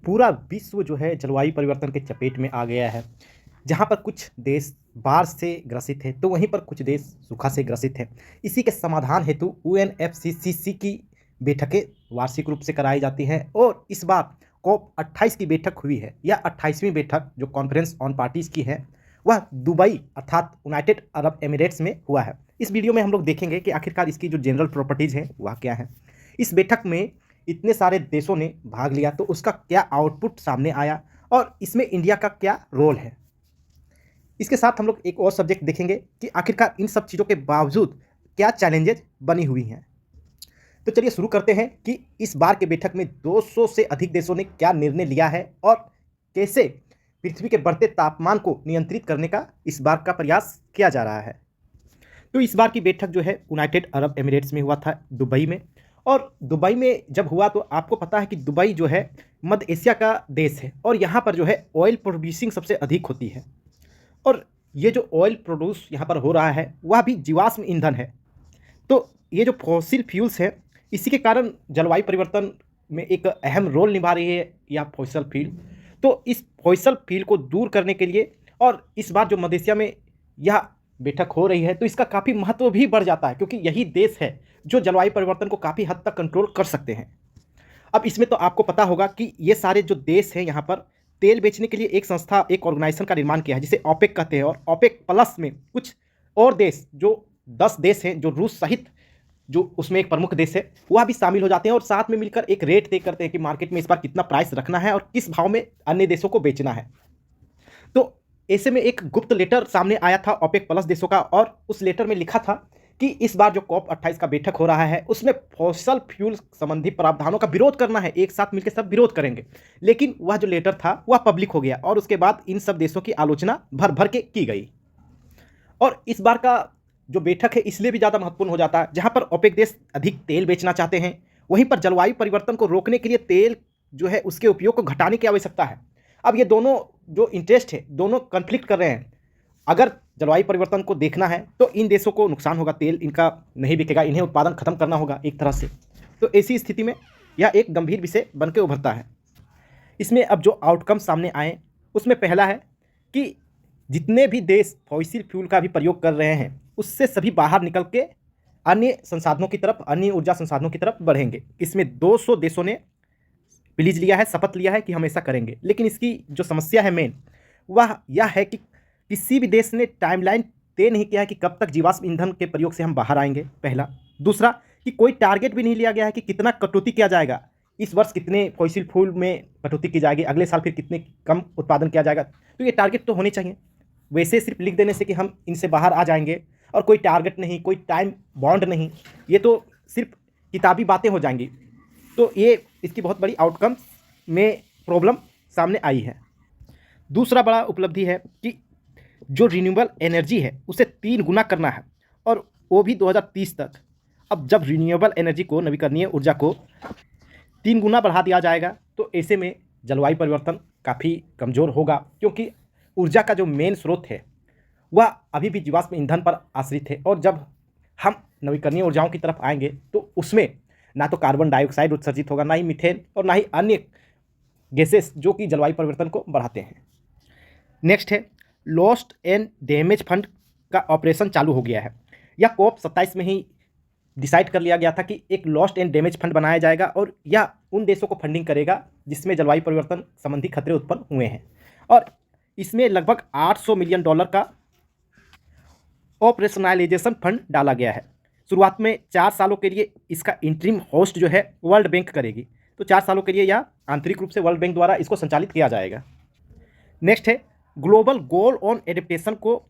पूरा विश्व जो है जलवायु परिवर्तन के चपेट में आ गया है। जहाँ पर कुछ देश बाढ़ से ग्रसित हैं, तो वहीं पर कुछ देश सूखा से ग्रसित हैं। इसी के समाधान हेतु यूएनएफसीसीसी की बैठकें वार्षिक रूप से कराई जाती हैं और इस बार कॉप 28 की बैठक हुई है। यह 28वीं बैठक जो कॉन्फ्रेंस ऑन पार्टीज की है वह दुबई अर्थात यूनाइटेड अरब एमिरेट्स में हुआ है। इस वीडियो में हम लोग देखेंगे कि आखिरकार इसकी जो जनरल प्रॉपर्टीज़ है वह क्या है। इस बैठक में इतने सारे देशों ने भाग लिया तो उसका क्या आउटपुट सामने आया और इसमें इंडिया का क्या रोल है। इसके साथ हम लोग एक और सब्जेक्ट देखेंगे कि आखिरकार इन सब चीज़ों के बावजूद क्या चैलेंजेज बनी हुई हैं। तो चलिए शुरू करते हैं कि इस बार के बैठक में 200 से अधिक देशों ने क्या निर्णय लिया है और कैसे पृथ्वी के बढ़ते तापमान को नियंत्रित करने का इस बार का प्रयास किया जा रहा है। तो इस बार की बैठक जो है यूनाइटेड अरब एमिरेट्स में हुआ था, दुबई में। और दुबई में जब हुआ तो आपको पता है कि दुबई जो है मध्य एशिया का देश है और यहाँ पर जो है ऑयल प्रोड्यूसिंग सबसे अधिक होती है। और ये जो ऑयल प्रोड्यूस यहाँ पर हो रहा है वह भी जीवाश्म ईंधन है। तो ये जो फॉसिल फ्यूल्स है इसी के कारण जलवायु परिवर्तन में एक अहम रोल निभा रही है यह फॉसिल फ्यूल। तो इस फॉसिल फ्यूल को दूर करने के लिए और इस बार जो मध्य एशिया में यह बैठक हो रही है तो इसका काफ़ी महत्व भी बढ़ जाता है, क्योंकि यही देश है जो जलवायु परिवर्तन को काफ़ी हद तक कंट्रोल कर सकते हैं। अब इसमें तो आपको पता होगा कि ये सारे जो देश हैं यहाँ पर तेल बेचने के लिए एक संस्था, एक ऑर्गेनाइजेशन का निर्माण किया है जिसे ओपेक कहते हैं। और ओपेक प्लस में कुछ और देश जो 10 देश हैं, जो रूस सहित जो उसमें एक प्रमुख देश है, वह भी शामिल हो जाते हैं और साथ में मिलकर एक रेट तय करते हैं कि मार्केट में इस बार कितना प्राइस रखना है और किस भाव में अन्य देशों को बेचना है। तो ऐसे में एक गुप्त लेटर सामने आया था ओपेक प्लस देशों का और उस लेटर में लिखा था कि इस बार जो कॉप 28 का बैठक हो रहा है उसमें फॉसिल फ्यूल संबंधी प्रावधानों का विरोध करना है, एक साथ मिलकर सब विरोध करेंगे। लेकिन वह जो लेटर था वह पब्लिक हो गया और उसके बाद इन सब देशों की आलोचना भर भर के की गई। और इस बार का जो बैठक है इसलिए भी ज़्यादा महत्वपूर्ण हो जाता है, जहाँ पर ओपेक देश अधिक तेल बेचना चाहते हैं, वहीं पर जलवायु परिवर्तन को रोकने के लिए तेल जो है उसके उपयोग को घटाने की आवश्यकता है। अब ये दोनों जो इंटरेस्ट है दोनों कन्फ्लिक्ट कर रहे हैं। अगर जलवायु परिवर्तन को देखना है तो इन देशों को नुकसान होगा, तेल इनका नहीं बिकेगा, इन्हें उत्पादन खत्म करना होगा एक तरह से। तो ऐसी स्थिति में यह एक गंभीर विषय बन के उभरता है। इसमें अब जो आउटकम सामने आए उसमें पहला है कि जितने भी देश फॉसिल फ्यूल का भी प्रयोग कर रहे हैं उससे सभी बाहर निकल के अन्य संसाधनों की तरफ, अन्य ऊर्जा संसाधनों की तरफ बढ़ेंगे। इसमें 200 देशों ने प्लीज लिया है, शपथ लिया है कि हम ऐसा करेंगे। लेकिन इसकी जो समस्या है मेन वह यह है कि किसी भी देश ने टाइमलाइन तय नहीं किया है कि कब तक जीवाश्म ईंधन के प्रयोग से हम बाहर आएंगे, पहला। दूसरा कि कोई टारगेट भी नहीं लिया गया है कि कितना कटौती किया जाएगा, इस वर्ष कितने फॉसिल फ्यूल में कटौती की जाएगी, अगले साल फिर कितने कम उत्पादन किया जाएगा। तो ये टारगेट तो होने चाहिए। वैसे सिर्फ लिख देने से कि हम इनसे बाहर आ जाएंगे और कोई टारगेट नहीं, कोई टाइम बॉन्ड नहीं, ये तो सिर्फ किताबी बातें हो जाएंगी। तो ये इसकी बहुत बड़ी आउटकम में प्रॉब्लम सामने आई है। दूसरा बड़ा उपलब्धि है कि जो रिन्यूएबल एनर्जी है उसे 3 गुना करना है और वो भी 2030 तक। अब जब रिन्यूएबल एनर्जी को, नवीकरणीय ऊर्जा को 3 गुना बढ़ा दिया जाएगा तो ऐसे में जलवायु परिवर्तन काफ़ी कमज़ोर होगा, क्योंकि ऊर्जा का जो मेन स्रोत है वह अभी भी जीवाश्म ईंधन पर आश्रित है। और जब हम नवीकरणीय ऊर्जाओं की तरफ आएंगे तो उसमें ना तो कार्बन डाइऑक्साइड उत्सर्जित होगा, ना ही मीथेन और ना ही अन्य गैसेस जो कि जलवायु परिवर्तन को बढ़ाते हैं। नेक्स्ट है लॉस्ट एंड डैमेज फंड का ऑपरेशन चालू हो गया है। यह कॉप 27 में ही डिसाइड कर लिया गया था कि एक लॉस्ट एंड डैमेज फंड बनाया जाएगा और यह उन देशों को फंडिंग करेगा जिसमें जलवायु परिवर्तन संबंधी खतरे उत्पन्न हुए हैं। और इसमें लगभग $800 मिलियन का ऑपरेशनलाइजेशन फंड डाला गया है। शुरुआत में 4 सालों के लिए इसका इंटरिम होस्ट जो है वर्ल्ड बैंक करेगी। तो 4 सालों के लिए यह आंतरिक रूप से वर्ल्ड बैंक द्वारा इसको संचालित किया जाएगा। नेक्स्ट है ग्लोबल गोल ऑन एडेप्टेशन को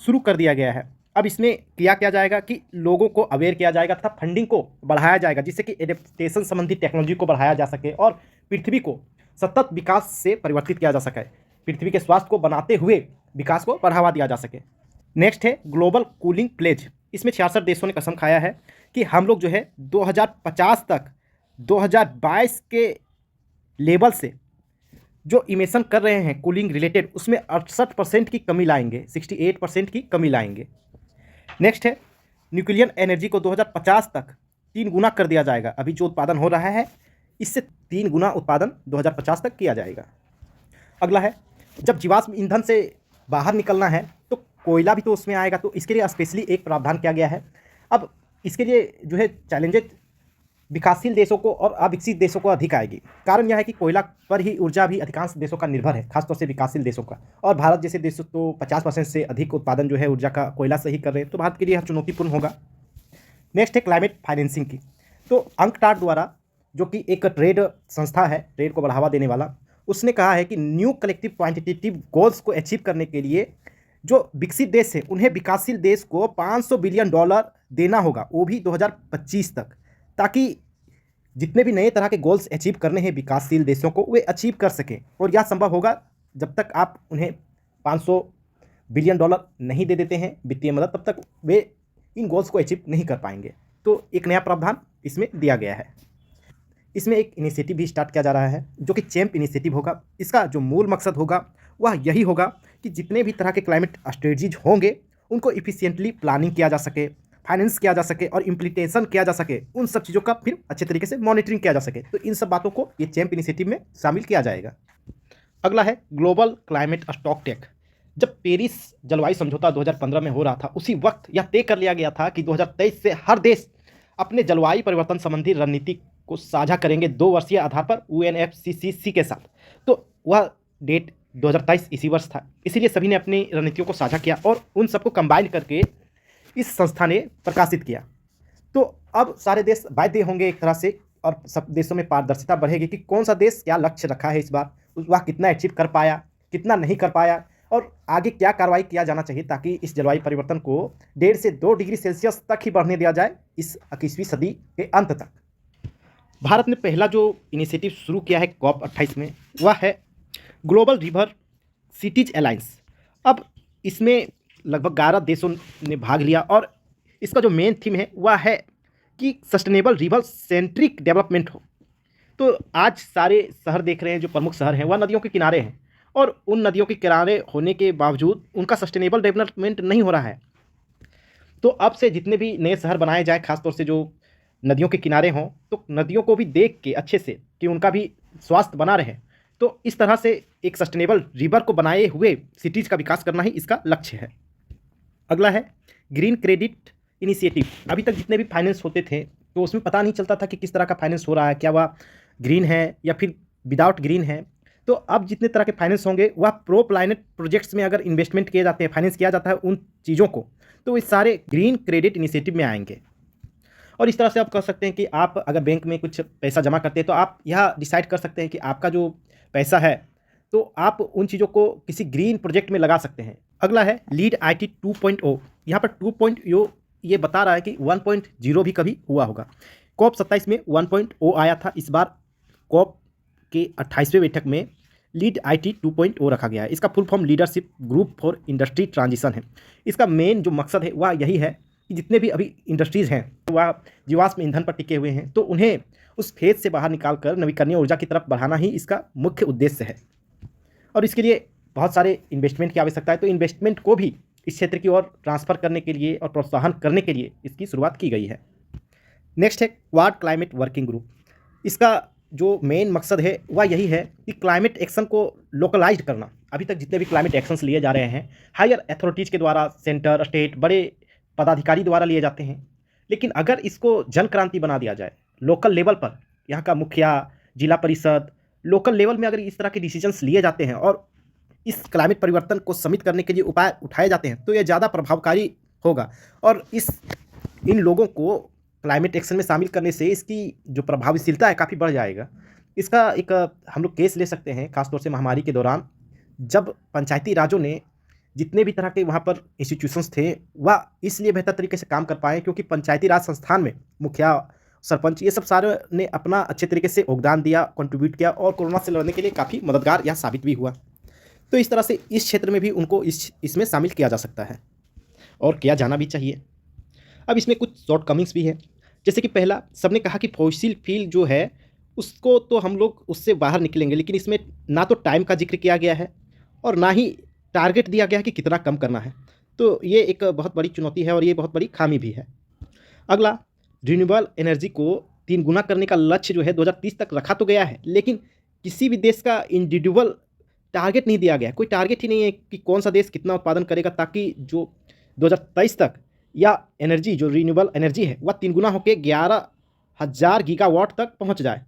शुरू कर दिया गया है। अब इसमें किया जाएगा कि लोगों को अवेयर किया जाएगा तथा फंडिंग को बढ़ाया जाएगा जिससे कि एडेप्टेशन संबंधी टेक्नोलॉजी को बढ़ाया जा सके और पृथ्वी को सतत विकास से परिवर्तित किया जा सके, पृथ्वी के स्वास्थ्य को बनाते हुए विकास को बढ़ावा दिया जा सके। नेक्स्ट है ग्लोबल कूलिंग प्लेज। इसमें 66 देशों ने कसम खाया है कि हम लोग जो है 2050 तक 2022 के लेवल से जो इमिशन कर रहे हैं कूलिंग रिलेटेड उसमें 68% की कमी लाएंगे, 68% की कमी लाएंगे। नेक्स्ट है न्यूक्लियर एनर्जी को 2050 तक 3 गुना कर दिया जाएगा। अभी जो उत्पादन हो रहा है इससे 3 गुना उत्पादन 2050 तक किया जाएगा। अगला है, जब जीवाश्म ईंधन से बाहर निकलना है तो कोयला भी तो उसमें आएगा, तो इसके लिए स्पेशली एक प्रावधान किया गया है। अब इसके लिए जो है चैलेंजेस विकासशील देशों को और अविकसित देशों को अधिक आएगी। कारण यह है कि कोयला पर ही ऊर्जा भी अधिकांश देशों का निर्भर है, खासतौर से विकासशील देशों का। और भारत जैसे देश तो 50% से अधिक उत्पादन जो है ऊर्जा का कोयला से ही कर रहे हैं, तो भारत के लिए यह चुनौतीपूर्ण होगा। नेक्स्ट है क्लाइमेट फाइनेंसिंग की। तो अंकटाड द्वारा, जो कि एक ट्रेड संस्था है, ट्रेड को बढ़ावा देने वाला, उसने कहा है कि न्यू कलेक्टिव क्वांटिटेटिव गोल्स को अचीव करने के लिए जो विकसित देश है उन्हें विकासशील देश को $500 बिलियन देना होगा, वो भी 2025 तक, ताकि जितने भी नए तरह के गोल्स अचीव करने हैं विकासशील देशों को वे अचीव कर सकें। और यह संभव होगा जब तक आप उन्हें $500 बिलियन नहीं दे देते हैं वित्तीय मदद, तब तक वे इन गोल्स को अचीव नहीं कर पाएंगे। तो एक नया प्रावधान इसमें दिया गया है। इसमें एक इनिशिएटिव भी स्टार्ट किया जा रहा है जो कि चैम्प इनिशिएटिव होगा। इसका जो मूल मकसद होगा वह यही होगा कि जितने भी तरह के क्लाइमेट स्ट्रेटजीज होंगे उनको इफिशिएंटली प्लानिंग किया जा सके, फाइनेंस किया जा सके और इम्प्लीमेंटेशन किया जा सके, उन सब चीज़ों का फिर अच्छे तरीके से मॉनिटरिंग किया जा सके। तो इन सब बातों को ये चैम्प इनिशिएटिव में शामिल किया जाएगा। अगला है ग्लोबल क्लाइमेट स्टॉकटेक। जब पेरिस जलवायु समझौता 2015 में हो रहा था, उसी वक्त यह तय कर लिया गया था कि 2023 से हर देश अपने जलवायु परिवर्तन संबंधी रणनीति को साझा करेंगे 2 वर्षीय आधार पर UNFCCC के साथ। तो वह डेट 2023 इसी वर्ष था, इसीलिए सभी ने अपनी रणनीतियों को साझा किया और उन सबको कंबाइन करके इस संस्था ने प्रकाशित किया। तो अब सारे देश बाध्य होंगे एक तरह से, और सब देशों में पारदर्शिता बढ़ेगी कि कौन सा देश क्या लक्ष्य रखा है इस बार, वह कितना अचीव कर पाया, कितना नहीं कर पाया, और आगे क्या कार्रवाई किया जाना चाहिए ताकि इस जलवायु परिवर्तन को 1.5 से 2 डिग्री सेल्सियस तक ही बढ़ने दिया जाए इस 21वीं सदी के अंत तक। भारत ने पहला जो इनिशिएटिव शुरू किया है COP28 में, वह है ग्लोबल रिवर सिटीज अलायंस। अब इसमें लगभग 11 देशों ने भाग लिया और इसका जो मेन थीम है वह है कि सस्टेनेबल रिवर सेंट्रिक डेवलपमेंट हो। तो आज सारे शहर देख रहे हैं, जो प्रमुख शहर हैं वह नदियों के किनारे हैं, और उन नदियों के किनारे होने के बावजूद उनका सस्टेनेबल डेवलपमेंट नहीं हो रहा है। तो अब से जितने भी नए शहर बनाए जाए, खासतौर से जो नदियों के किनारे हों, तो नदियों को भी देख के अच्छे से कि उनका भी स्वास्थ्य बना रहे, तो इस तरह से एक सस्टेनेबल रिवर को बनाए हुए सिटीज़ का विकास करना ही इसका लक्ष्य है। अगला है ग्रीन क्रेडिट इनिशिएटिव। अभी तक जितने भी फाइनेंस होते थे तो उसमें पता नहीं चलता था कि किस तरह का फाइनेंस हो रहा है, क्या वह ग्रीन है या फिर विदाउट ग्रीन है। तो अब जितने तरह के फाइनेंस होंगे वह प्रो प्लानेट प्रोजेक्ट्स में अगर इन्वेस्टमेंट किए जाते हैं, फाइनेंस किया जाता है उन चीज़ों को, तो इस सारे ग्रीन क्रेडिट इनिशिएटिव में आएंगे। और इस तरह से आप कह सकते हैं कि आप अगर बैंक में कुछ पैसा जमा करते हैं तो आप यह डिसाइड कर सकते हैं कि आपका जो पैसा है तो आप उन चीज़ों को किसी ग्रीन प्रोजेक्ट में लगा सकते हैं। अगला है लीड IT 2.0। यहाँ पर 2.0 ये बता रहा है कि 1.0 भी कभी हुआ होगा। COP27 में 1.0 आया था, इस बार COP के 28वें बैठक में लीड IT 2.0 रखा गया है। इसका full form leadership group for industry transition है। इसका मेन जो मकसद है वह यही है कि जितने भी अभी इंडस्ट्रीज़ हैं वह जीवाश्म ईंधन पर टिके हुए हैं, तो उन्हें उस फेज से बाहर निकालकर नवीकरणीय ऊर्जा की तरफ बढ़ाना ही इसका मुख्य उद्देश्य है। और इसके लिए बहुत सारे इन्वेस्टमेंट की आवश्यकता है, तो इन्वेस्टमेंट को भी इस क्षेत्र की ओर ट्रांसफ़र करने के लिए और प्रोत्साहन करने के लिए इसकी शुरुआत की गई है। नेक्स्ट है क्वाड क्लाइमेट वर्किंग ग्रुप। इसका जो मेन मकसद है वह यही है कि क्लाइमेट एक्शन को लोकलाइज करना। अभी तक जितने भी क्लाइमेट एक्शंस लिए जा रहे हैं हायर अथॉरिटीज़ के द्वारा, सेंटर, स्टेट, बड़े पदाधिकारी द्वारा लिए जाते हैं, लेकिन अगर इसको जन क्रांति बना दिया जाए लोकल लेवल पर, यहाँ का मुखिया, जिला परिषद, लोकल लेवल में अगर इस तरह के डिसीजंस लिए जाते हैं और इस क्लाइमेट परिवर्तन को सीमित करने के लिए उपाय उठाए जाते हैं, तो यह ज़्यादा प्रभावकारी होगा। और इन लोगों को क्लाइमेट एक्शन में शामिल करने से इसकी जो प्रभावशीलता है काफ़ी बढ़ जाएगा। इसका एक हम लोग केस ले सकते हैं, खासतौर से महामारी के दौरान जब पंचायती राजों ने जितने भी तरह के वहाँ पर इंस्टीट्यूशंस थे वह इसलिए बेहतर तरीके से काम कर पाए क्योंकि पंचायती राज संस्थान में मुखिया, सरपंच, ये सब सारे ने अपना अच्छे तरीके से योगदान दिया, कंट्रीब्यूट किया और कोरोना से लड़ने के लिए काफ़ी मददगार यह साबित भी हुआ। तो इस तरह से इस क्षेत्र में भी उनको इसमें शामिल किया जा सकता है और किया जाना भी चाहिए। अब इसमें कुछ शॉर्ट कमिंग्स भी है, जैसे कि पहला, सबने कहा कि फॉसिल फ्यूल जो है उसको तो हम लोग उससे बाहर निकलेंगे, लेकिन इसमें ना तो टाइम का जिक्र किया गया है और ना ही टारगेट दिया गया है कि कितना कम करना है। तो ये एक बहुत बड़ी चुनौती है और ये बहुत बड़ी खामी भी है। अगला, रिन्यूएबल एनर्जी को 3 गुना करने का लक्ष्य जो है 2030 तक रखा तो गया है, लेकिन किसी भी देश का इंडिविजुअल टारगेट नहीं दिया गया है। कोई टारगेट ही नहीं है कि कौन सा देश कितना उत्पादन करेगा ताकि जो 2023 तक या एनर्जी जो रिन्यूएबल एनर्जी है वह 3 गुना होकर 11,000 गीगावाट तक पहुंच जाए।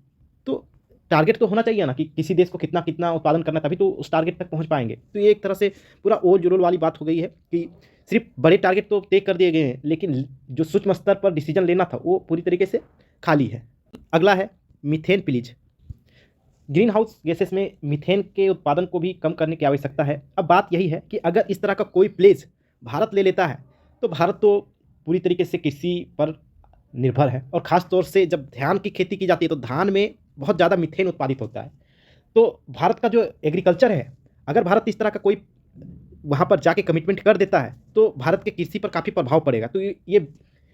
तो टारगेट तो होना चाहिए ना कि किसी देश को कितना कितना उत्पादन करना है, तभी तो उस टारगेट तक पहुंच पाएंगे। तो ये एक तरह से पूरा ओल जलोल वाली बात हो गई है कि सिर्फ बड़े टारगेट तो तय कर दिए गए हैं, लेकिन जो सूक्ष्म स्तर पर डिसीजन लेना था वो पूरी तरीके से खाली है। अगला है methane please. Green house gases में मीथेन के उत्पादन को भी कम करने की आवश्यकता है। अब बात यही है कि अगर इस तरह का कोई प्लेज भारत ले लेता है तो भारत तो पूरी तरीके से कृषि पर निर्भर है, और ख़ास तौर से जब धान की खेती की जाती है तो धान में बहुत ज़्यादा मीथेन उत्पादित होता है। तो भारत का जो एग्रीकल्चर है, अगर भारत इस तरह का कोई वहाँ पर जाके कमिटमेंट कर देता है तो भारत के कृषि पर काफ़ी प्रभाव पड़ेगा। तो ये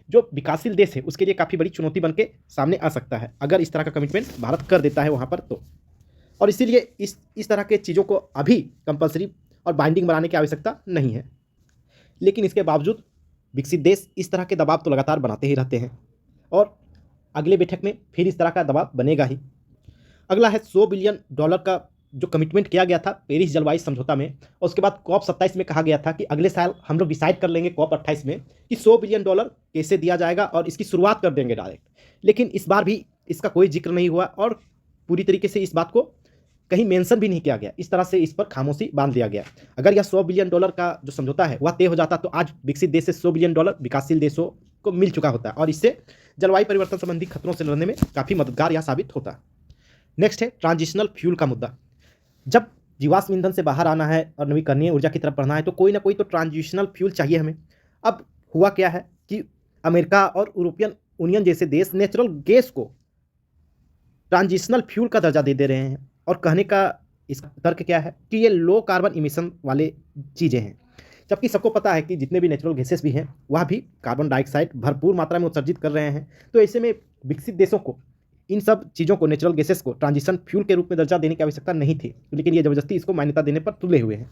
जो विकासशील देश है उसके लिए काफ़ी बड़ी चुनौती बन के सामने आ सकता है अगर इस तरह का कमिटमेंट भारत कर देता है वहाँ पर तो। और इसीलिए इस तरह के चीज़ों को अभी कंपलसरी और बाइंडिंग बनाने की आवश्यकता नहीं है, लेकिन इसके बावजूद विकसित देश इस तरह के दबाव तो लगातार बनाते ही रहते हैं, और अगले बैठक में फिर इस तरह का दबाव बनेगा ही। अगला है $100 बिलियन का जो कमिटमेंट किया गया था पेरिस जलवायु समझौता में, और उसके बाद COP 27 में कहा गया था कि अगले साल हम लोग डिसाइड कर लेंगे COP 28 में कि $100 बिलियन कैसे दिया जाएगा और इसकी शुरुआत कर देंगे डायरेक्ट। लेकिन इस बार भी इसका कोई जिक्र नहीं हुआ और पूरी तरीके से इस बात को कहीं मेंशन भी नहीं किया गया। इस तरह से इस पर खामोशी बांध दिया गया। अगर यह $100 बिलियन का जो समझौता है वह तय हो जाता तो आज विकसित देश से $100 बिलियन विकासशील देशों को मिल चुका होता है, और इससे जलवायु परिवर्तन संबंधी खतरों से लड़ने में काफ़ी मददगार यह साबित होता। नेक्स्ट है ट्रांजिशनल फ्यूल का मुद्दा। जब जीवाश्म ईंधन से बाहर आना है और नवीकरणीय ऊर्जा की तरफ बढ़ना है तो कोई ना कोई तो ट्रांजिशनल फ्यूल चाहिए हमें। अब हुआ क्या है कि अमेरिका और यूरोपियन यूनियन जैसे देश नेचुरल गैस को ट्रांजिशनल फ्यूल का दर्जा दे रहे हैं, और कहने का इसका तर्क क्या है कि ये लो कार्बन इमिशन वाले चीज़ें हैं, जबकि सबको पता है कि जितने भी नेचुरल गैसेस भी हैं वह भी कार्बन डाइऑक्साइड भरपूर मात्रा में उत्सर्जित कर रहे हैं। तो ऐसे में विकसित देशों को इन सब चीज़ों को, नेचुरल गैसेस को ट्रांजिशन फ्यूल के रूप में दर्जा देने की आवश्यकता नहीं थी, लेकिन ये ज़बरदस्ती इसको मान्यता देने पर तुले हुए हैं।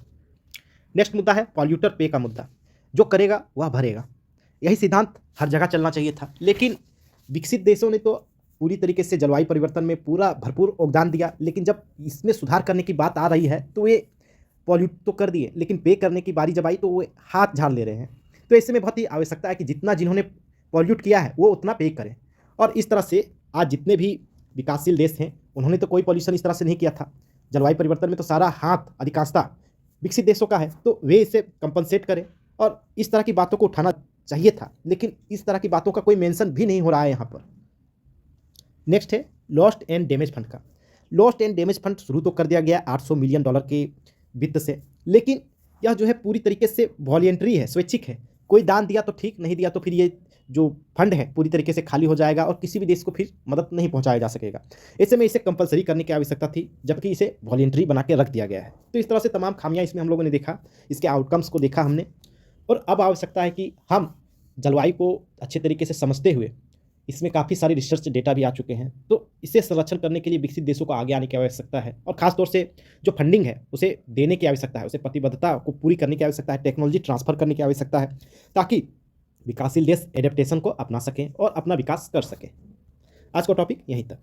नेक्स्ट मुद्दा है पॉल्यूटर पे का मुद्दा। जो करेगा वह भरेगा, यही सिद्धांत हर जगह चलना चाहिए था, लेकिन विकसित देशों ने तो पूरी तरीके से जलवायु परिवर्तन में पूरा भरपूर योगदान दिया, लेकिन जब इसमें सुधार करने की बात आ रही है तो ये पॉल्यूट तो कर दिए, लेकिन पे करने की बारी जब आई तो वो हाथ झाड़ ले रहे हैं। तो ऐसे में बहुत ही आवश्यकता है कि जितना जिन्होंने पॉल्यूट किया है वो उतना पे करें, और इस तरह से आज जितने भी विकासशील देश हैं उन्होंने तो कोई पॉल्यूशन इस तरह से नहीं किया था। जलवायु परिवर्तन में तो सारा हाथ अधिकांशता विकसित देशों का है, तो वे इसे कंपनसेट करें, और इस तरह की बातों को उठाना चाहिए था, लेकिन इस तरह की बातों का कोई मेंशन भी नहीं हो रहा है यहाँ पर। नेक्स्ट है लॉस्ट एंड डैमेज फंड का। लॉस्ट एंड डैमेज फंड शुरू तो कर दिया गया $800 मिलियन के वित्त से, लेकिन यह जो है पूरी तरीके से वॉलंटरी है, स्वैच्छिक है। कोई दान दिया तो ठीक, नहीं दिया तो फिर ये जो फंड है पूरी तरीके से खाली हो जाएगा और किसी भी देश को फिर मदद नहीं पहुंचाया जा सकेगा। ऐसे में इसे कंपलसरी करने की आवश्यकता थी, जबकि इसे वॉलंटरी बना के रख दिया गया है। तो इस तरह से तमाम खामियां इसमें हम लोगों ने देखा, इसके आउटकम्स को देखा हमने, और अब आवश्यकता है कि हम जलवायु को अच्छे तरीके से समझते हुए, इसमें काफ़ी सारे रिसर्च डेटा भी आ चुके हैं, तो इसे संरक्षण करने के लिए विकसित देशों को आगे आने की आवश्यकता है, और ख़ासतौर से जो फंडिंग है उसे देने की आवश्यकता है, उसे प्रतिबद्धता को पूरी करने की आवश्यकता है, टेक्नोलॉजी ट्रांसफ़र करने की आवश्यकता है, ताकि विकासशील देश एडेप्टेशन को अपना सकें और अपना विकास कर सकें। आज का टॉपिक यहीं तक।